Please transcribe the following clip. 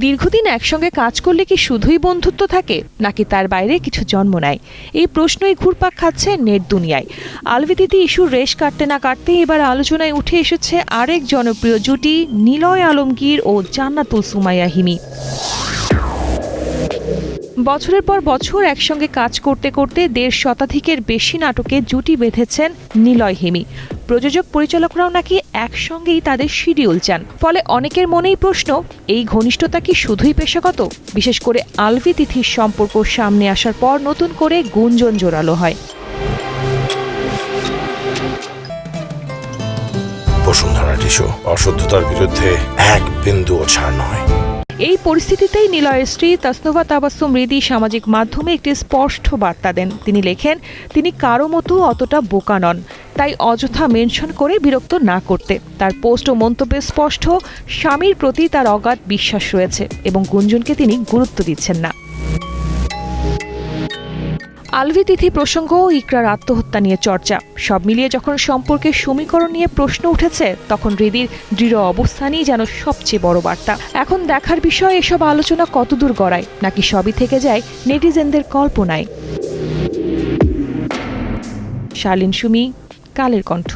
দীর্ঘদিন একসঙ্গে কাজ করলে কি শুধুই বন্ধুত্ব থাকে, নাকি তার বাইরে কিছু জন্ম নেয়? এই প্রশ্নই ঘুরপাক খাচ্ছে নেট দুনিয়ায়। আলভি তিথি ইস্যুর রেশ কাটতে না কাটতে এবার আলোচনায় উঠে এসেছে আরেক জনপ্রিয় জুটি নিলয় আলমগীর ও জান্নাতুল সুমাইয়া হিমি। বছরের পর বছর একসঙ্গে কাজ করতে করতে ১.৫ শতাধিকের বেশি নাটকে জুটি বেঁধেছেন নিলয় হিমি। প্রযোজক পরিচালকরাও নাকি একসঙ্গেই তাদের শিডিউল চান। ফলে অনেকের মনেই প্রশ্ন, এই ঘনিষ্ঠতা কি শুধুই পেশাগত? বিশেষ করে আলভি তিথির সম্পর্ক সামনে আসার পর নতুন করে গুঞ্জন জোরালো হয়। বসুন্ধরা টিস্যু অশুদ্ধতার বিরুদ্ধে এক বিন্দুও ছাড় নয়। এই পরিস্থিতিতেই নিলয়ের স্ত্রী তাসনুভা তাবাসসুম হৃদি সামাজিক মাধ্যমে একটি স্পষ্ট বার্তা দেন। তিনি লেখেন, তিনি কারো মতো অতটা বোকা নন, তাই অযথা মেনশন করে বিরক্ত না করতে। তার পোস্ট ও মন্তব্যে স্পষ্ট, স্বামীর প্রতি তার অগাধ বিশ্বাস রয়েছে এবং গুঞ্জনকে তিনি গুরুত্ব দিচ্ছেন না। আলভি তিথি প্রসঙ্গ, ইকরার আত্মহত্যা নিয়ে চর্চা, সব মিলিয়ে যখন সম্পর্কের সমীকরণ নিয়ে প্রশ্ন উঠেছে, তখন হৃদির দৃঢ় অবস্থানই যেন সবচেয়ে বড় বার্তা। এখন দেখার বিষয় এসব আলোচনা কতদূর গড়ায়, নাকি সবই থেকে যায় নেটিজেনদের কল্পনায়। শালীন সুমি, কালের কণ্ঠ।